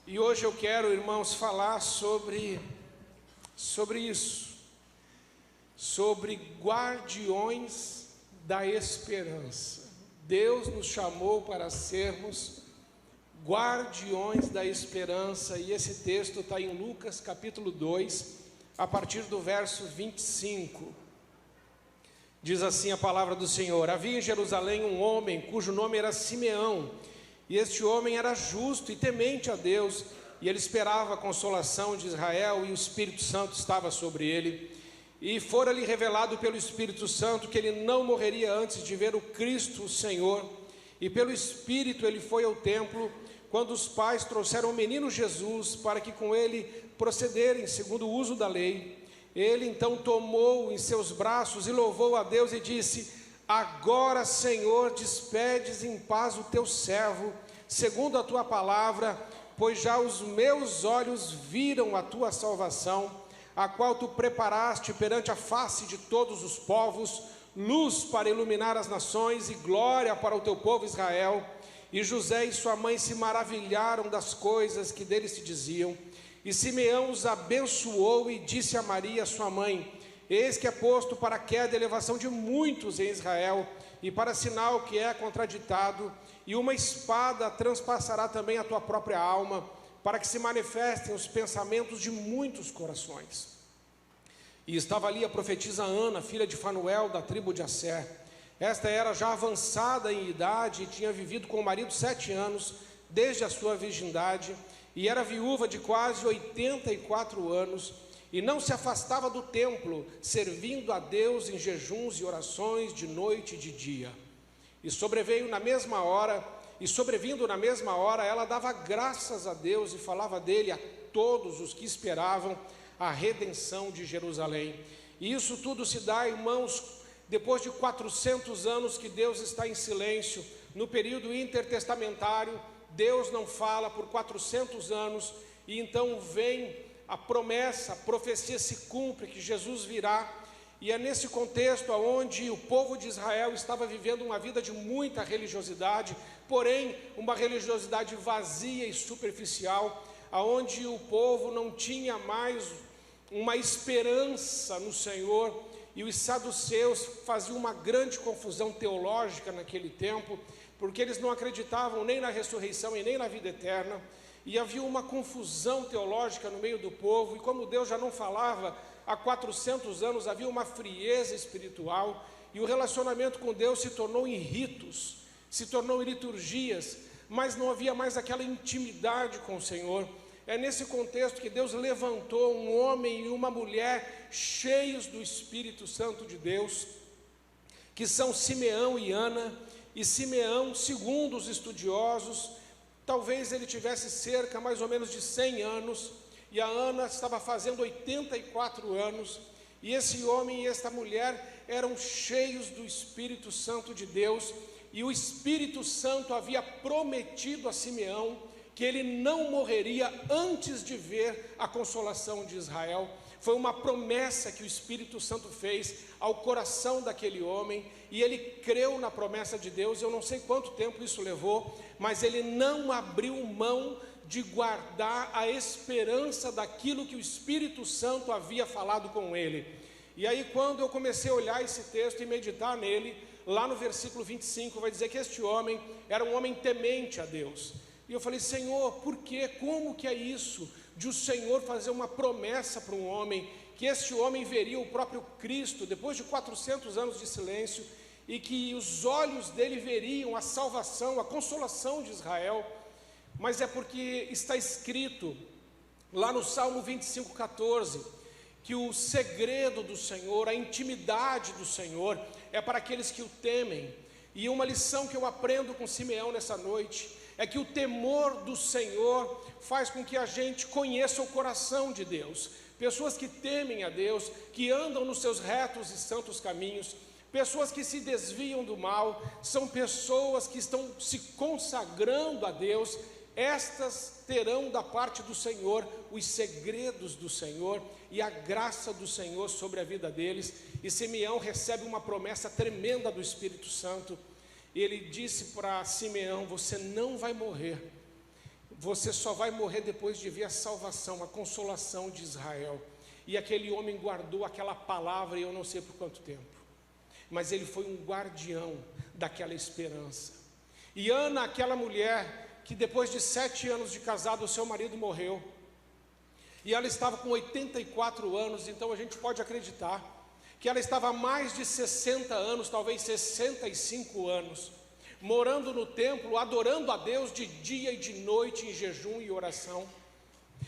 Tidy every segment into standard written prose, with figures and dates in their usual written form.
E hoje eu quero, irmãos, falar sobre isso, sobre guardiões da esperança. Deus nos chamou para sermos guardiões da esperança, e esse texto está em Lucas capítulo 2, a partir do verso 25. Diz assim a palavra do Senhor: havia em Jerusalém um homem cujo nome era Simeão, e este homem era justo e temente a Deus, e ele esperava a consolação de Israel, e o Espírito Santo estava sobre ele. E fora-lhe revelado pelo Espírito Santo que ele não morreria antes de ver o Cristo, o Senhor. E pelo Espírito ele foi ao templo, quando os pais trouxeram o menino Jesus, para que com ele procederem segundo o uso da lei. Ele então tomou-o em seus braços e louvou a Deus e disse: agora, Senhor, despedes em paz o teu servo, segundo a tua palavra, pois já os meus olhos viram a tua salvação, a qual tu preparaste perante a face de todos os povos, luz para iluminar as nações e glória para o teu povo Israel. E José e sua mãe se maravilharam das coisas que dele se diziam. E Simeão os abençoou e disse a Maria, sua mãe: eis que é posto para a queda e elevação de muitos em Israel, e para sinal que é contraditado, e uma espada transpassará também a tua própria alma, para que se manifestem os pensamentos de muitos corações. E estava ali a profetisa Ana, filha de Fanuel, da tribo de Asser. Esta era já avançada em idade e tinha vivido com o marido 7 anos, desde a sua virgindade, e era viúva de quase 84 anos, e não se afastava do templo, servindo a Deus em jejuns e orações de noite e de dia. E sobrevindo na mesma hora, ela dava graças a Deus e falava dele a todos os que esperavam a redenção de Jerusalém. E isso tudo se dá, irmãos, depois de 400 anos que Deus está em silêncio. No período intertestamentário, Deus não fala por 400 anos, e então vem a promessa, a profecia se cumpre que Jesus virá. E é nesse contexto onde o povo de Israel estava vivendo uma vida de muita religiosidade, porém uma religiosidade vazia e superficial, aonde o povo não tinha mais uma esperança no Senhor, e os saduceus faziam uma grande confusão teológica naquele tempo, porque eles não acreditavam nem na ressurreição e nem na vida eterna, e havia uma confusão teológica no meio do povo, e como Deus já não falava há 400 anos, havia uma frieza espiritual, e o relacionamento com Deus se tornou em ritos, se tornou em liturgias, mas não havia mais aquela intimidade com o Senhor. É nesse contexto que Deus levantou um homem e uma mulher cheios do Espírito Santo de Deus, que são Simeão e Ana. E Simeão, segundo os estudiosos, talvez ele tivesse cerca mais ou menos de 100 anos, e a Ana estava fazendo 84 anos, e esse homem e esta mulher eram cheios do Espírito Santo de Deus, e o Espírito Santo havia prometido a Simeão que ele não morreria antes de ver a consolação de Israel. Foi uma promessa que o Espírito Santo fez ao coração daquele homem, e ele creu na promessa de Deus. Eu não sei quanto tempo isso levou, mas ele não abriu mão de guardar a esperança daquilo que o Espírito Santo havia falado com ele. E aí, quando eu comecei a olhar esse texto e meditar nele, lá no versículo 25 vai dizer que este homem era um homem temente a Deus. E eu falei: Senhor, por quê? Como que é isso de o Senhor fazer uma promessa para um homem, que este homem veria o próprio Cristo depois de 400 anos de silêncio, e que os olhos dele veriam a salvação, a consolação de Israel? Mas é porque está escrito lá no Salmo 25:14, que o segredo do Senhor, a intimidade do Senhor é para aqueles que o temem. E uma lição que eu aprendo com Simeão nessa noite é que o temor do Senhor faz com que a gente conheça o coração de Deus. Pessoas que temem a Deus, que andam nos seus retos e santos caminhos, pessoas que se desviam do mal, são pessoas que estão se consagrando a Deus. Estas terão da parte do Senhor os segredos do Senhor e a graça do Senhor sobre a vida deles. E Simeão recebe uma promessa tremenda do Espírito Santo. Ele disse para Simeão: você não vai morrer. você só vai morrer depois de ver a salvação, a consolação de Israel. E aquele homem guardou aquela palavra, e eu não sei por quanto tempo, mas ele foi um guardião daquela esperança. E Ana, aquela mulher que depois de 7 anos de casado, o seu marido morreu, e ela estava com 84 anos, então a gente pode acreditar que ela estava há mais de 60 anos, talvez 65 anos, morando no templo, adorando a Deus de dia e de noite, em jejum e oração.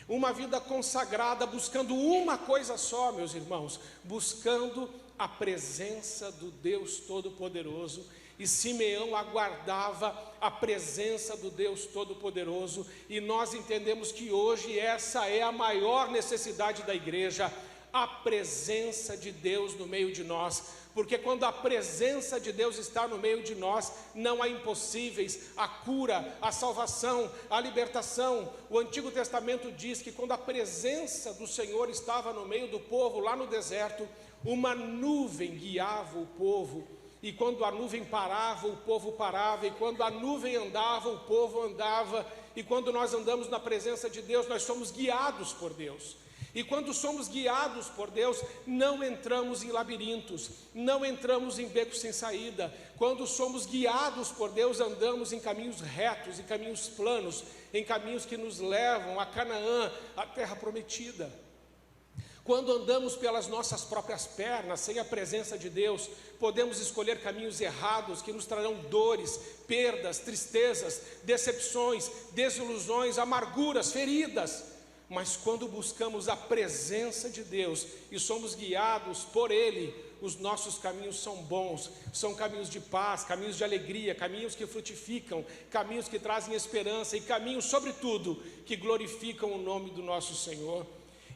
Uma vida consagrada, buscando uma coisa só, meus irmãos, buscando a presença do Deus Todo-Poderoso. E Simeão aguardava a presença do Deus Todo-Poderoso, e nós entendemos que hoje essa é a maior necessidade da igreja, a presença de Deus no meio de nós, porque quando a presença de Deus está no meio de nós, não há impossíveis. A cura, a salvação, a libertação. O Antigo Testamento diz que quando a presença do Senhor estava no meio do povo, lá no deserto, uma nuvem guiava o povo, e quando a nuvem parava, o povo parava, e quando a nuvem andava, o povo andava. E quando nós andamos na presença de Deus, nós somos guiados por Deus. E quando somos guiados por Deus, não entramos em labirintos, não entramos em becos sem saída. Quando somos guiados por Deus, andamos em caminhos retos, em caminhos planos, em caminhos que nos levam a Canaã, a terra prometida. Quando andamos pelas nossas próprias pernas, sem a presença de Deus, podemos escolher caminhos errados que nos trarão dores, perdas, tristezas, decepções, desilusões, amarguras, feridas. Mas quando buscamos a presença de Deus e somos guiados por Ele, os nossos caminhos são bons, são caminhos de paz, caminhos de alegria, caminhos que frutificam, caminhos que trazem esperança e caminhos, sobretudo, que glorificam o nome do nosso Senhor.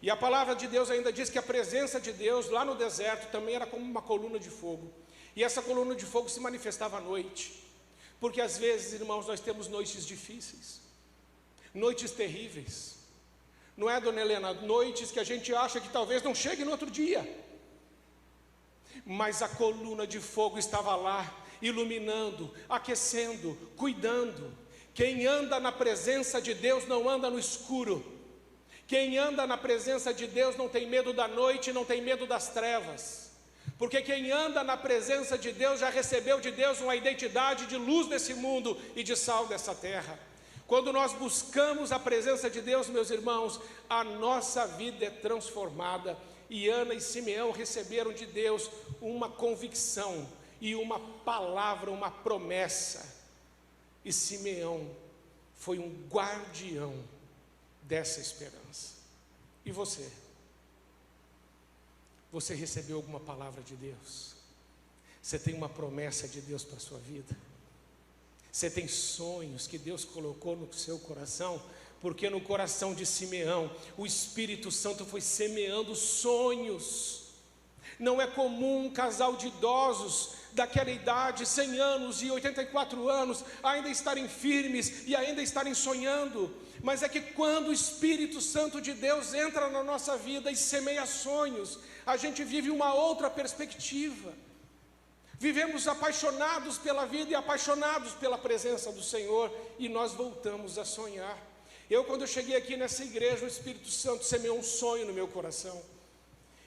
E a palavra de Deus ainda diz que a presença de Deus lá no deserto também era como uma coluna de fogo. E essa coluna de fogo se manifestava à noite, porque às vezes, irmãos, nós temos noites difíceis, noites terríveis. Não é, dona Helena? Noites que a gente acha que talvez não chegue no outro dia. Mas a coluna de fogo estava lá, iluminando, aquecendo, cuidando. Quem anda na presença de Deus não anda no escuro. Quem anda na presença de Deus não tem medo da noite, não tem medo das trevas. Porque quem anda na presença de Deus já recebeu de Deus uma identidade de luz desse mundo e de sal dessa terra. Quando nós buscamos a presença de Deus, meus irmãos, a nossa vida é transformada. E Ana e Simeão receberam de Deus uma convicção e uma palavra, uma promessa. E Simeão foi um guardião dessa esperança. E você? Você recebeu alguma palavra de Deus? Você tem uma promessa de Deus para a sua vida? Você tem sonhos que Deus colocou no seu coração? Porque no coração de Simeão, o Espírito Santo foi semeando sonhos. Não é comum um casal de idosos daquela idade, 100 anos e 84 anos, ainda estarem firmes e ainda estarem sonhando. Mas é que quando o Espírito Santo de Deus entra na nossa vida e semeia sonhos, a gente vive uma outra perspectiva. Vivemos apaixonados pela vida e apaixonados pela presença do Senhor, e nós voltamos a sonhar. Quando eu cheguei aqui nessa igreja, o Espírito Santo semeou um sonho no meu coração.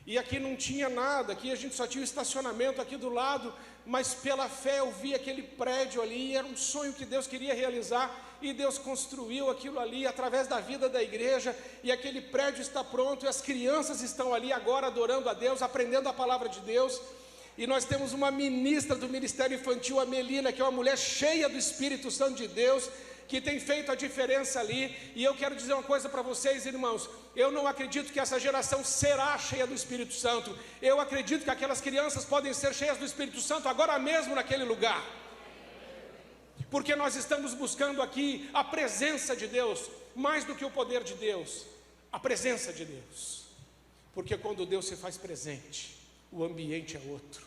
E aqui não tinha nada, aqui a gente só tinha o estacionamento aqui do lado, mas pela fé eu vi aquele prédio ali, e era um sonho que Deus queria realizar, e Deus construiu aquilo ali através da vida da igreja, e aquele prédio está pronto, e as crianças estão ali agora adorando a Deus, aprendendo a palavra de Deus. E nós temos uma ministra do Ministério Infantil, a Melina, que é uma mulher cheia do Espírito Santo de Deus, que tem feito a diferença ali. E eu quero dizer uma coisa para vocês, irmãos: eu não acredito que essa geração será cheia do Espírito Santo. Eu acredito que aquelas crianças podem ser cheias do Espírito Santo agora mesmo naquele lugar, porque nós estamos buscando aqui a presença de Deus, mais do que o poder de Deus, a presença de Deus. Porque quando Deus se faz presente, o ambiente é outro.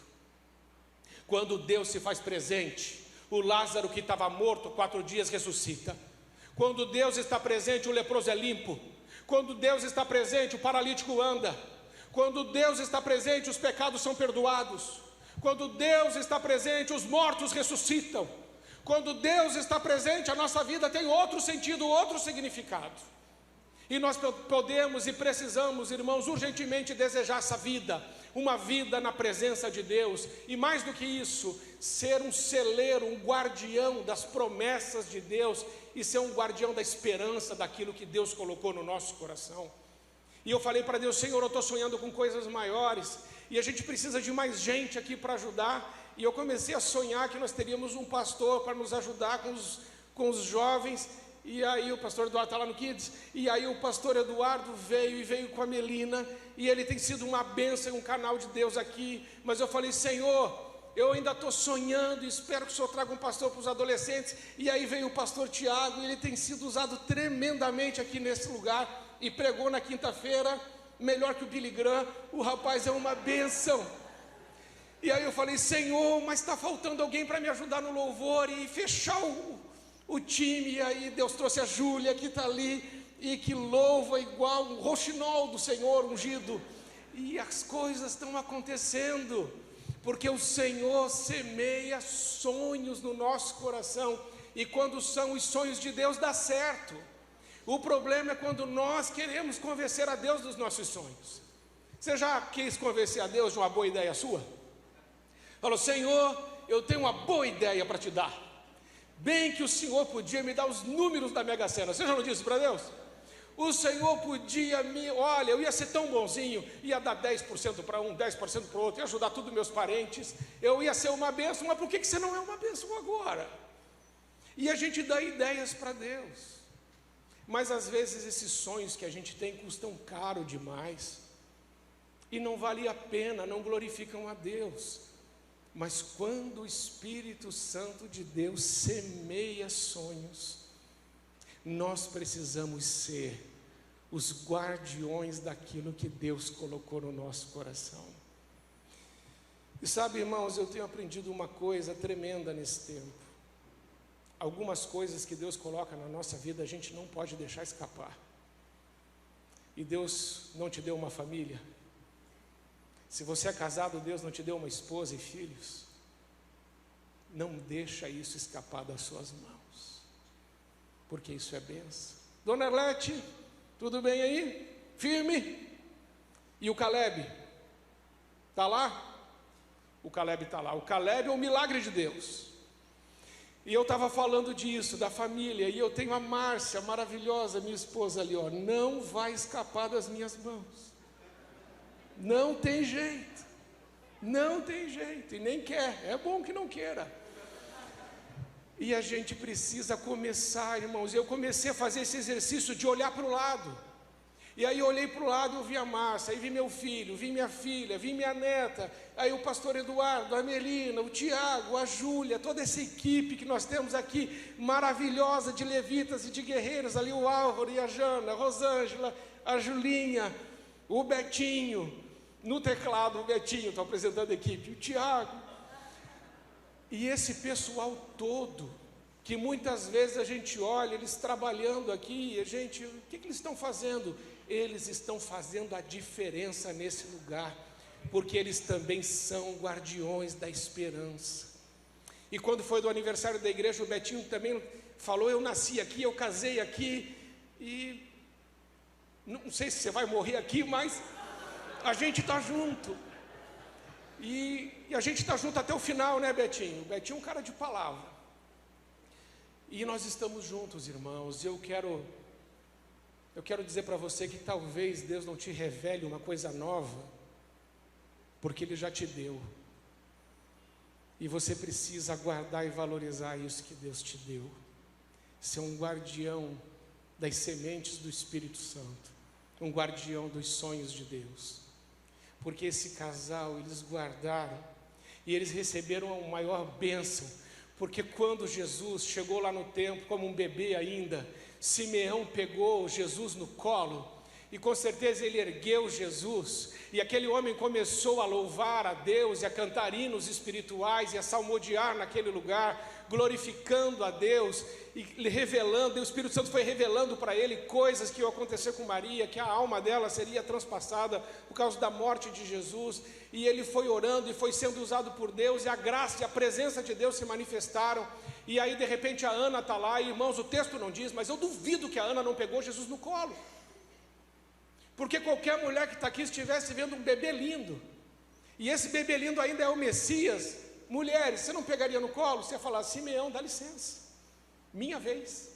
Quando Deus se faz presente, o Lázaro que estava morto 4 dias ressuscita. Quando Deus está presente, o leproso é limpo. Quando Deus está presente, o paralítico anda. Quando Deus está presente, os pecados são perdoados. Quando Deus está presente, os mortos ressuscitam. Quando Deus está presente, a nossa vida tem outro sentido, outro significado. E nós podemos e precisamos, irmãos, urgentemente desejar essa vida, uma vida na presença de Deus, e mais do que isso, ser um celeiro, um guardião das promessas de Deus, e ser um guardião da esperança daquilo que Deus colocou no nosso coração. E eu falei para Deus: Senhor, eu estou sonhando com coisas maiores, e a gente precisa de mais gente aqui para ajudar. E eu comecei a sonhar que nós teríamos um pastor para nos ajudar com os jovens. E aí o pastor Eduardo está lá no Kids. E aí o pastor Eduardo veio com a Melina. E ele tem sido uma bênção, um canal de Deus aqui. Mas eu falei: Senhor, eu ainda estou sonhando, espero que o Senhor traga um pastor para os adolescentes. E aí veio o pastor Tiago, e ele tem sido usado tremendamente aqui nesse lugar. E pregou na quinta-feira, melhor que o Billy Graham. O rapaz é uma bênção. E aí eu falei: Senhor, mas está faltando alguém para me ajudar no louvor e fechar o time. E aí Deus trouxe a Júlia, que está ali, e que louva igual um roxinol do Senhor ungido. E as coisas estão acontecendo, porque o Senhor semeia sonhos no nosso coração, e quando são os sonhos de Deus, dá certo. O problema é quando nós queremos convencer a Deus dos nossos sonhos. Você já quis convencer a Deus de uma boa ideia sua? Falou: Senhor, eu tenho uma boa ideia para te dar. Bem que o Senhor podia me dar os números da Mega Sena. Você já não disse para Deus? O Senhor podia olha, eu ia ser tão bonzinho, ia dar 10% para um, 10% para o outro, ia ajudar todos meus parentes, eu ia ser uma bênção. Mas por que você não é uma bênção agora? E a gente dá ideias para Deus. Mas às vezes esses sonhos que a gente tem custam caro demais, e não vale a pena, não glorificam a Deus. Mas quando o Espírito Santo de Deus semeia sonhos, nós precisamos ser os guardiões daquilo que Deus colocou no nosso coração. E sabe, irmãos, eu tenho aprendido uma coisa tremenda nesse tempo. Algumas coisas que Deus coloca na nossa vida, a gente não pode deixar escapar. E Deus não te deu uma família. Se você é casado, Deus não te deu uma esposa e filhos. Não deixa isso escapar das suas mãos, porque isso é bênção. Dona Arlete, tudo bem aí? Firme? E o Caleb? Está lá? O Caleb está lá. O Caleb é um milagre de Deus. E eu estava falando disso, da família, e eu tenho a Márcia, maravilhosa, minha esposa ali, ó, não vai escapar das minhas mãos. Não tem jeito, não tem jeito, e nem quer, é bom que não queira. E a gente precisa começar, irmãos. Eu comecei a fazer esse exercício de olhar para o lado, e aí eu olhei para o lado e eu vi a Márcia, aí vi meu filho, vi minha filha, vi minha neta, aí o pastor Eduardo, a Melina, o Tiago, a Júlia, toda essa equipe que nós temos aqui, maravilhosa, de levitas e de guerreiros, ali o Álvaro e a Jana, a Rosângela, a Julinha, o Betinho, no teclado o Betinho, estou apresentando a equipe, o Tiago, e esse pessoal todo, que muitas vezes a gente olha, eles trabalhando aqui, e a gente, o que eles estão fazendo? Eles estão fazendo a diferença nesse lugar, porque eles também são guardiões da esperança. E quando foi do aniversário da igreja, o Betinho também falou: eu nasci aqui, eu casei aqui, e não sei se você vai morrer aqui, mas a gente está junto, e a gente está junto até o final, né, Betinho? O Betinho é um cara de palavra, e nós estamos juntos, irmãos. Eu quero dizer para você que talvez Deus não te revele uma coisa nova, porque Ele já te deu, e você precisa guardar e valorizar isso que Deus te deu, ser um guardião das sementes do Espírito Santo, um guardião dos sonhos de Deus. Porque esse casal, eles guardaram, e eles receberam a maior bênção, porque quando Jesus chegou lá no templo, como um bebê ainda, Simeão pegou Jesus no colo, e com certeza ele ergueu Jesus, e aquele homem começou a louvar a Deus, e a cantar hinos espirituais, e a salmodiar naquele lugar, glorificando a Deus e revelando, e o Espírito Santo foi revelando para ele coisas que iam acontecer com Maria, que a alma dela seria transpassada por causa da morte de Jesus, e ele foi orando e foi sendo usado por Deus, e a graça e a presença de Deus se manifestaram. E aí de repente a Ana está lá, e irmãos, o texto não diz, mas eu duvido que a Ana não pegou Jesus no colo, porque qualquer mulher que está aqui estivesse vendo um bebê lindo, e esse bebê lindo ainda é o Messias, mulheres, você não pegaria no colo? Você ia falar, Simeão, dá licença, minha vez.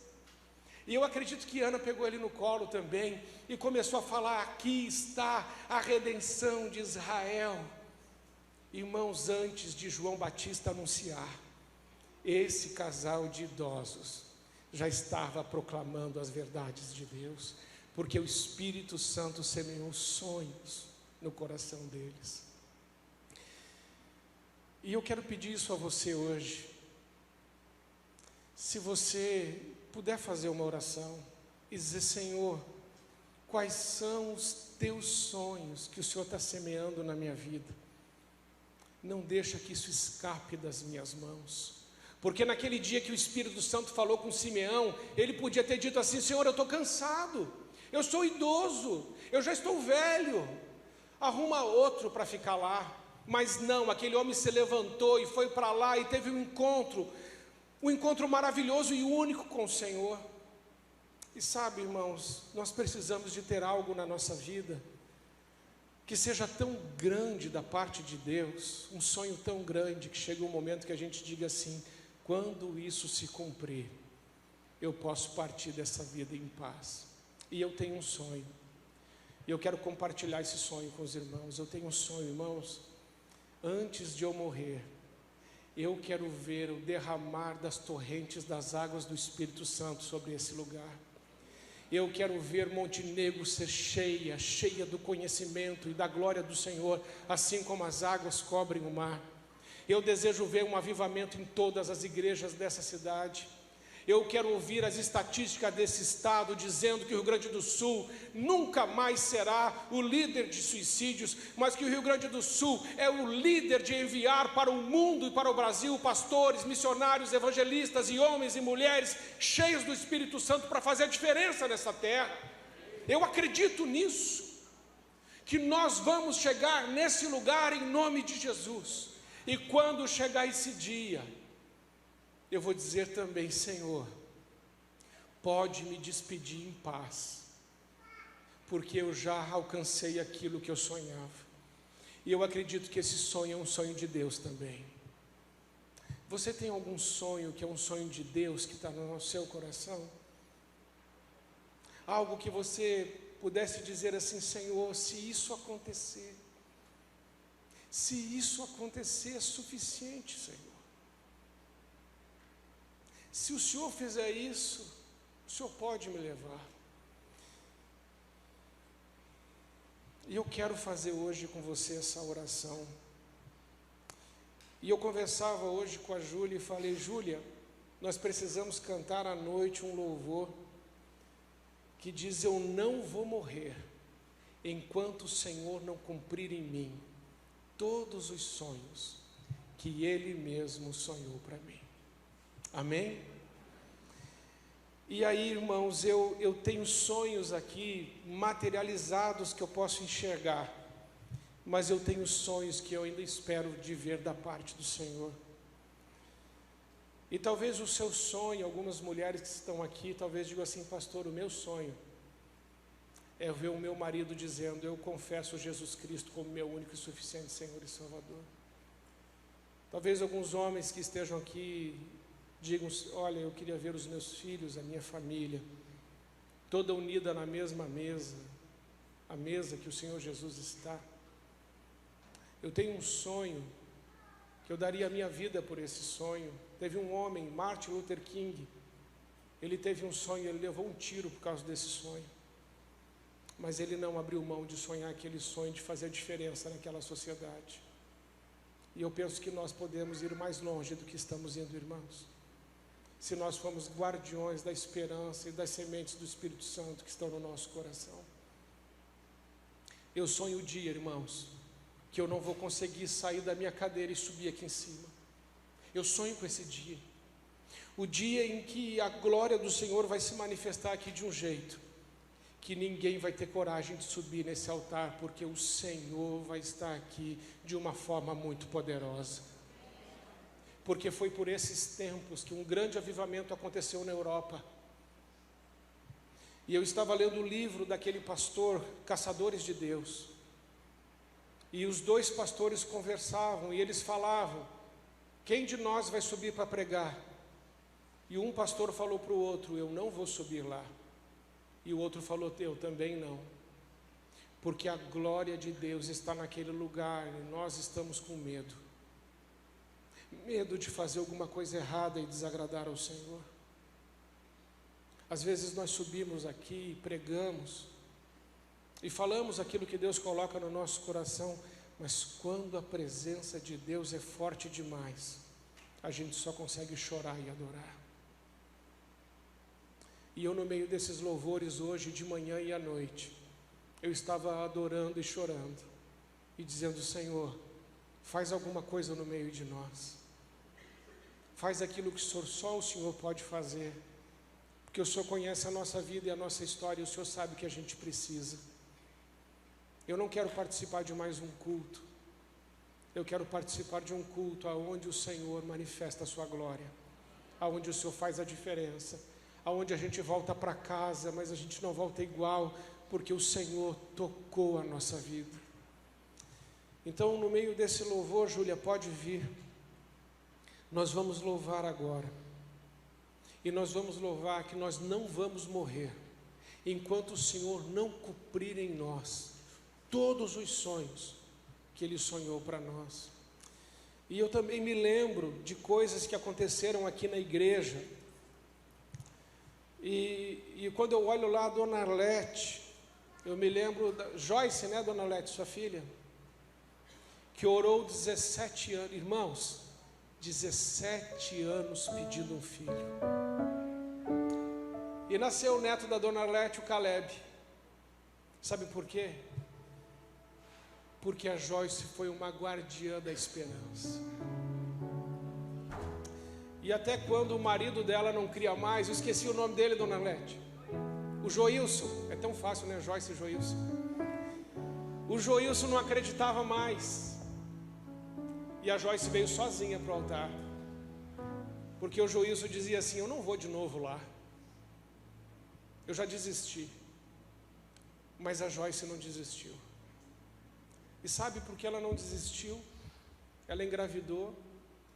E eu acredito que Ana pegou ele no colo também, e começou a falar, aqui está a redenção de Israel. Irmãos, antes de João Batista anunciar, esse casal de idosos já estava proclamando as verdades de Deus, porque o Espírito Santo semeou sonhos no coração deles. E eu quero pedir isso a você hoje. Se você puder fazer uma oração e dizer, Senhor, quais são os teus sonhos que o Senhor está semeando na minha vida? Não deixa que isso escape das minhas mãos. Porque naquele dia que o Espírito Santo falou com Simeão, ele podia ter dito assim, Senhor, eu estou cansado, eu sou idoso, eu já estou velho, arruma outro para ficar lá. Mas não, aquele homem se levantou e foi para lá e teve um encontro maravilhoso e único com o Senhor. E sabe, irmãos, nós precisamos de ter algo na nossa vida que seja tão grande da parte de Deus, um sonho tão grande, que chega um momento que a gente diga assim, quando isso se cumprir, eu posso partir dessa vida em paz. E eu tenho um sonho, e eu quero compartilhar esse sonho com os irmãos. Eu tenho um sonho, irmãos, antes de eu morrer, eu quero ver o derramar das torrentes das águas do Espírito Santo sobre esse lugar. Eu quero ver Montenegro ser cheia do conhecimento e da glória do Senhor, assim como as águas cobrem o mar. Eu desejo ver um avivamento em todas as igrejas dessa cidade. Eu quero ouvir as estatísticas desse estado dizendo que o Rio Grande do Sul nunca mais será o líder de suicídios, mas que o Rio Grande do Sul é o líder de enviar para o mundo e para o Brasil pastores, missionários, evangelistas e homens e mulheres cheios do Espírito Santo para fazer a diferença nessa terra. Eu acredito nisso, que nós vamos chegar nesse lugar em nome de Jesus. E quando chegar esse dia, eu vou dizer também, Senhor, pode me despedir em paz, porque eu já alcancei aquilo que eu sonhava. E eu acredito que esse sonho é um sonho de Deus também. Você tem algum sonho que é um sonho de Deus que está no seu coração? Algo que você pudesse dizer assim, Senhor, se isso acontecer, é suficiente, Senhor. Se o Senhor fizer isso, o Senhor pode me levar. E eu quero fazer hoje com você essa oração. E eu conversava hoje com a Júlia e falei, Júlia, nós precisamos cantar à noite um louvor que diz, eu não vou morrer enquanto o Senhor não cumprir em mim todos os sonhos que Ele mesmo sonhou para mim. Amém? E aí, irmãos, eu tenho sonhos aqui materializados que eu posso enxergar, mas eu tenho sonhos que eu ainda espero de ver da parte do Senhor. E talvez o seu sonho, algumas mulheres que estão aqui, talvez digam assim, pastor, o meu sonho é ver o meu marido dizendo, eu confesso Jesus Cristo como meu único e suficiente Senhor e Salvador. Talvez alguns homens que estejam aqui digam, olha, eu queria ver os meus filhos, a minha família, toda unida na mesma mesa, a mesa que o Senhor Jesus está. Eu tenho um sonho, que eu daria a minha vida por esse sonho. Teve um homem, Martin Luther King, ele teve um sonho, ele levou um tiro por causa desse sonho, mas ele não abriu mão de sonhar aquele sonho, de fazer a diferença naquela sociedade. E eu penso que nós podemos ir mais longe do que estamos indo, irmãos, se nós formos guardiões da esperança e das sementes do Espírito Santo que estão no nosso coração. Eu sonho o dia, irmãos, que eu não vou conseguir sair da minha cadeira e subir aqui em cima. Eu sonho com esse dia. O dia em que a glória do Senhor vai se manifestar aqui de um jeito que ninguém vai ter coragem de subir nesse altar, porque o Senhor vai estar aqui de uma forma muito poderosa. Porque foi por esses tempos que um grande avivamento aconteceu na Europa. E eu estava lendo o livro daquele pastor, Caçadores de Deus. E os dois pastores conversavam e eles falavam: quem de nós vai subir para pregar? E um pastor falou para o outro: eu não vou subir lá. E o outro falou: eu também não. Porque a glória de Deus está naquele lugar e nós estamos com medo. Medo de fazer alguma coisa errada e desagradar ao Senhor. Às vezes nós subimos aqui, pregamos e falamos aquilo que Deus coloca no nosso coração, mas quando a presença de Deus é forte demais, a gente só consegue chorar e adorar. E eu, no meio desses louvores hoje, de manhã e à noite, eu estava adorando e chorando e dizendo: Senhor, faz alguma coisa no meio de nós. Faz aquilo que só o Senhor pode fazer, porque o Senhor conhece a nossa vida e a nossa história, e o Senhor sabe o que a gente precisa. Eu não quero participar de mais um culto, eu quero participar de um culto aonde o Senhor manifesta a sua glória, aonde o Senhor faz a diferença, aonde a gente volta para casa, mas a gente não volta igual, porque o Senhor tocou a nossa vida. Então, no meio desse louvor, Júlia, pode vir. Nós vamos louvar agora. E nós vamos louvar que nós não vamos morrer enquanto o Senhor não cumprir em nós todos os sonhos que Ele sonhou para nós. E eu também me lembro de coisas que aconteceram aqui na igreja. E quando eu olho lá a Dona Arlete, eu me lembro da Joyce, né, Dona Arlete, sua filha, que orou 17 anos, irmãos, 17 anos pedindo um filho. E nasceu o neto da Dona Arlete, o Caleb. Sabe por quê? Porque a Joyce foi uma guardiã da esperança. E até quando o marido dela não cria mais, eu esqueci o nome dele, Dona Arlete. O Joilson, é tão fácil, né? Joyce e Joilson. O Joilson não acreditava mais. E a Joyce veio sozinha para o altar. Porque o Joilson dizia assim: eu não vou de novo lá. Eu já desisti. Mas a Joyce não desistiu. E sabe por que ela não desistiu? Ela engravidou.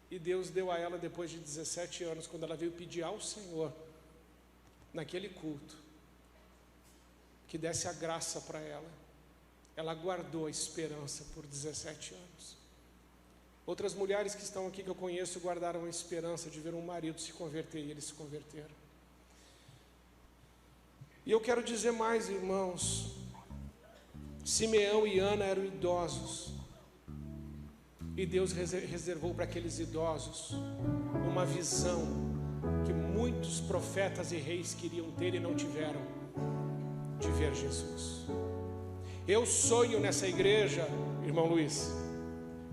E Deus deu a ela, depois de 17 anos, quando ela veio pedir ao Senhor, naquele culto, que desse a graça para ela. Ela guardou a esperança por 17 anos. Outras mulheres que estão aqui que eu conheço guardaram a esperança de ver um marido se converter, e eles se converteram. E eu quero dizer mais, irmãos. Simeão e Ana eram idosos. E Deus reservou para aqueles idosos uma visão que muitos profetas e reis queriam ter e não tiveram, de ver Jesus. Eu sonho nessa igreja, irmão Luiz,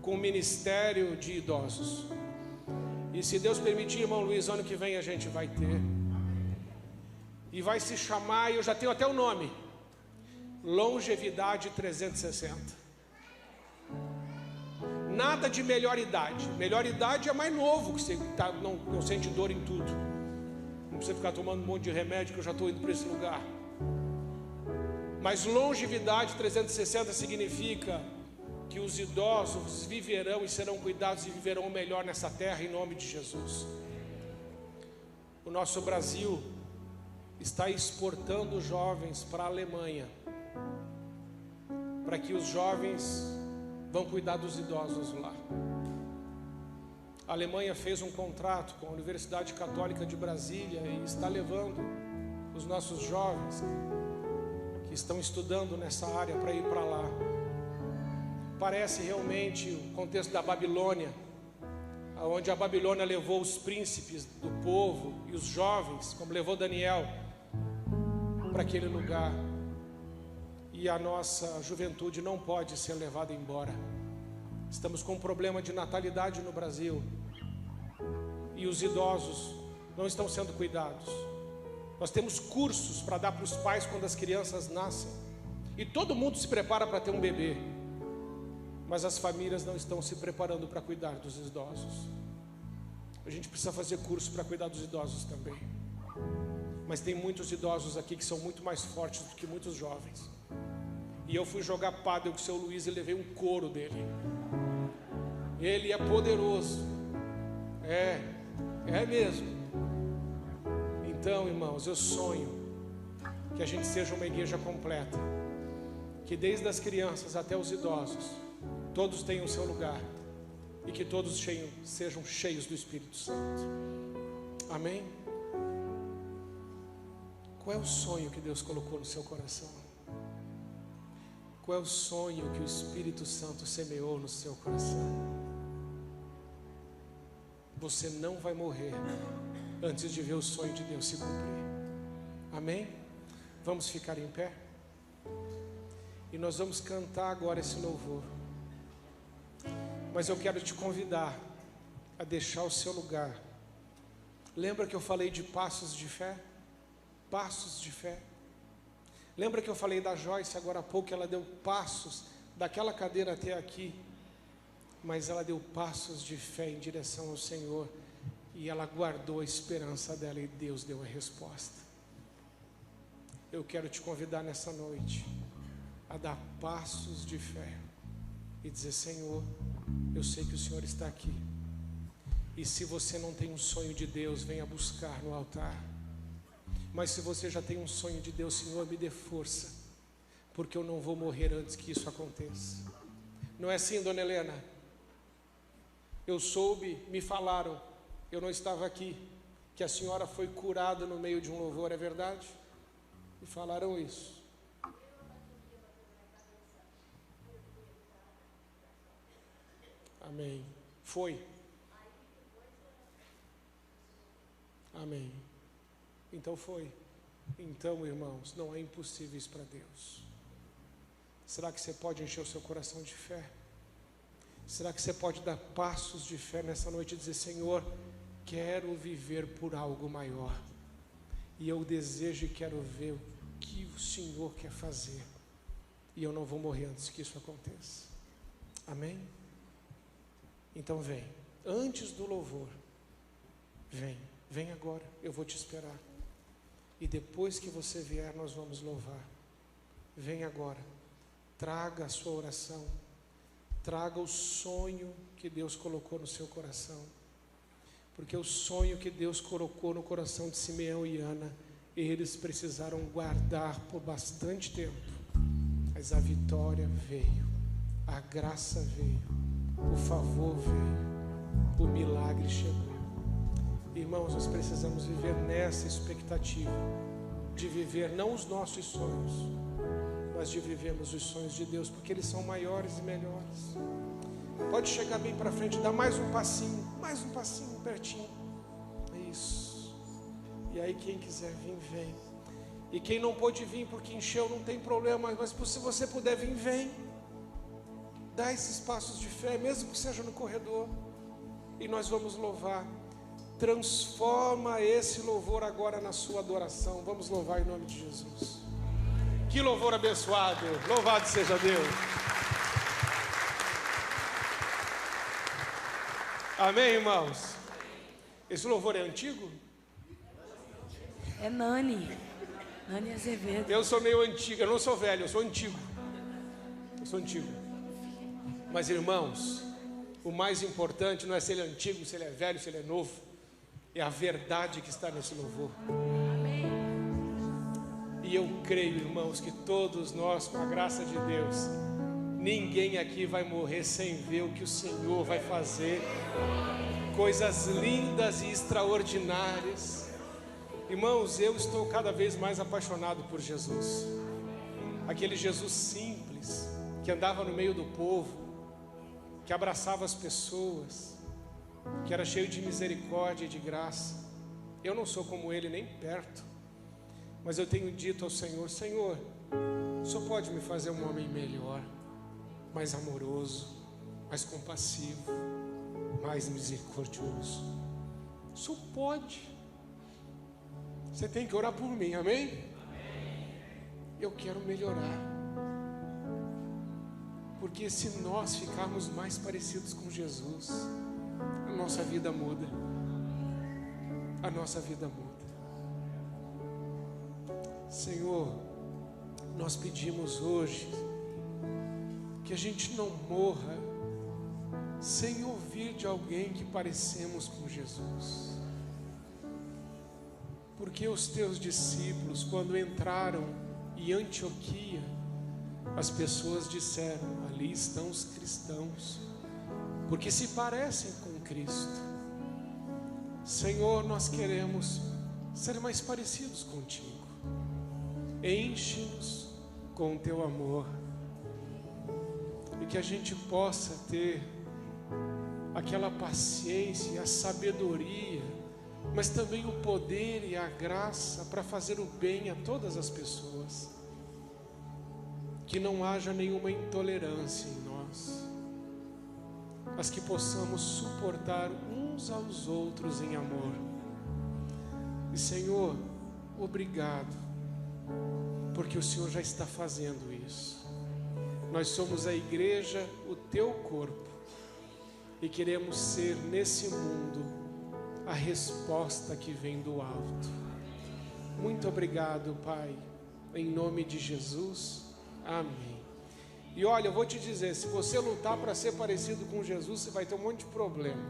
com um ministério de idosos. E se Deus permitir, irmão Luiz, ano que vem a gente vai ter. E vai se chamar, e eu já tenho até o nome, Longevidade 360. Nada de melhor idade. Melhor idade é mais novo, que você não sente dor em tudo. Não precisa ficar tomando um monte de remédio, que eu já estou indo para esse lugar. Mas longevidade 360 significa que os idosos viverão e serão cuidados e viverão o melhor nessa terra, em nome de Jesus. O nosso Brasil está exportando jovens para a Alemanha, para que os jovens vão cuidar dos idosos lá. A Alemanha fez um contrato com a Universidade Católica de Brasília e está levando os nossos jovens que estão estudando nessa área para ir para lá. Parece realmente o contexto da Babilônia, onde a Babilônia levou os príncipes do povo e os jovens, como levou Daniel, para aquele lugar. E a nossa juventude não pode ser levada embora. Estamos com um problema de natalidade no Brasil. E os idosos não estão sendo cuidados. Nós temos cursos para dar para os pais quando as crianças nascem, e todo mundo se prepara para ter um bebê, mas as famílias não estão se preparando para cuidar dos idosos. A gente precisa fazer curso para cuidar dos idosos também. Mas tem muitos idosos aqui que são muito mais fortes do que muitos jovens. E eu fui jogar pádel com o seu Luiz e levei um couro dele. Ele é poderoso. É mesmo. Então, irmãos, eu sonho que a gente seja uma igreja completa, que desde as crianças até os idosos, todos tenham o seu lugar, e que todos sejam cheios do Espírito Santo. Amém? Qual é o sonho que Deus colocou no seu coração? Qual é o sonho que o Espírito Santo semeou no seu coração? Você não vai morrer antes de ver o sonho de Deus se cumprir. Amém? Vamos ficar em pé? E nós vamos cantar agora esse louvor. Mas eu quero te convidar a deixar o seu lugar. Lembra que eu falei de passos de fé? Passos de fé. Lembra que eu falei da Joyce agora há pouco, ela deu passos daquela cadeira até aqui, mas ela deu passos de fé em direção ao Senhor, e ela guardou a esperança dela, e Deus deu a resposta. Eu quero te convidar nessa noite a dar passos de fé e dizer: Senhor, eu sei que o Senhor está aqui, e se você não tem um sonho de Deus, venha buscar no altar. Mas se você já tem um sonho de Deus, Senhor, me dê força, porque eu não vou morrer antes que isso aconteça. Não é assim, dona Helena? Eu soube, me falaram, eu não estava aqui, que a senhora foi curada no meio de um louvor, é verdade? Me falaram isso. Amém. Foi. Amém. Então foi. Então, irmãos, não há impossíveis para Deus. Será que você pode encher o seu coração de fé? Será que você pode dar passos de fé nessa noite e dizer: Senhor, quero viver por algo maior, e eu desejo e quero ver o que o Senhor quer fazer, e eu não vou morrer antes que isso aconteça. Amém? Então vem, antes do louvor, vem agora, eu vou te esperar. E depois que você vier, nós vamos louvar. Vem agora, traga a sua oração, traga o sonho que Deus colocou no seu coração, porque o sonho que Deus colocou no coração de Simeão e Ana, eles precisaram guardar por bastante tempo, mas a vitória veio, a graça veio, o favor veio, o milagre chegou. Irmãos, nós precisamos viver nessa expectativa, de viver não os nossos sonhos, mas de vivermos os sonhos de Deus, porque eles são maiores e melhores. Pode chegar bem para frente, dá mais um passinho pertinho. Isso. E aí quem quiser vir, vem. E quem não pôde vir porque encheu, não tem problema, mas se você puder vir, vem. Dá esses passos de fé, mesmo que seja no corredor, e nós vamos louvar. Transforma esse louvor agora na sua adoração. Vamos louvar em nome de Jesus. Que louvor abençoado, louvado seja Deus. Amém, irmãos? Esse louvor é antigo? É Nani Azevedo. Eu sou meio antigo, eu não sou velho, eu sou antigo. Mas, irmãos, o mais importante não é se ele é antigo, se ele é velho, se ele é novo, é a verdade que está nesse louvor. Amém. E eu creio, irmãos, que todos nós, com a graça de Deus, ninguém aqui vai morrer sem ver o que o Senhor vai fazer. Coisas lindas e extraordinárias. Irmãos, eu estou cada vez mais apaixonado por Jesus. Aquele Jesus simples, que andava no meio do povo, que abraçava as pessoas, que era cheio de misericórdia e de graça. Eu não sou como ele nem perto, mas eu tenho dito ao Senhor: Senhor, o Senhor pode me fazer um homem melhor, mais amoroso, mais compassivo, mais misericordioso. O Senhor pode. Você tem que orar por mim, amém? Eu quero melhorar. Porque se nós ficarmos mais parecidos com Jesus, a nossa vida muda. A nossa vida muda. Senhor, nós pedimos hoje que a gente não morra sem ouvir de alguém que parecemos com Jesus. Porque os teus discípulos, quando entraram em Antioquia, as pessoas disseram: ali estão os cristãos, porque se parecem com Cristo. Senhor, nós queremos ser mais parecidos contigo. Enche-nos com o teu amor, e que a gente possa ter aquela paciência e a sabedoria, mas também o poder e a graça para fazer o bem a todas as pessoas. Que não haja nenhuma intolerância em nós, mas que possamos suportar uns aos outros em amor. E Senhor, obrigado, porque o Senhor já está fazendo isso. Nós somos a igreja, o teu corpo, e queremos ser nesse mundo a resposta que vem do alto. Muito obrigado, Pai, em nome de Jesus, amém. E olha, eu vou te dizer, se você lutar para ser parecido com Jesus, você vai ter um monte de problema,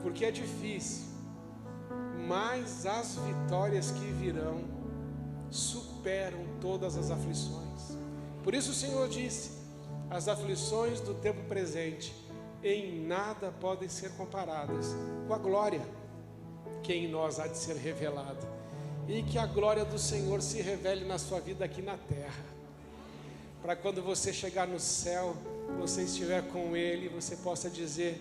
porque é difícil, mas as vitórias que virão superam todas as aflições. Por isso o Senhor disse: as aflições do tempo presente em nada podem ser comparadas com a glória que em nós há de ser revelada. E que a glória do Senhor se revele na sua vida aqui na terra, para quando você chegar no céu, você estiver com Ele, você possa dizer: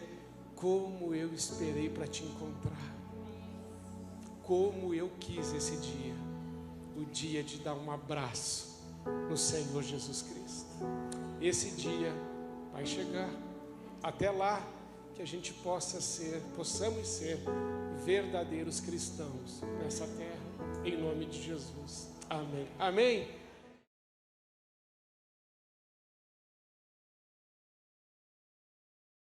como eu esperei para te encontrar, como eu quis esse dia, o dia de dar um abraço no Senhor Jesus Cristo. Esse dia vai chegar. Até lá, que a gente possamos ser verdadeiros cristãos nessa terra, em nome de Jesus. Amém. Amém.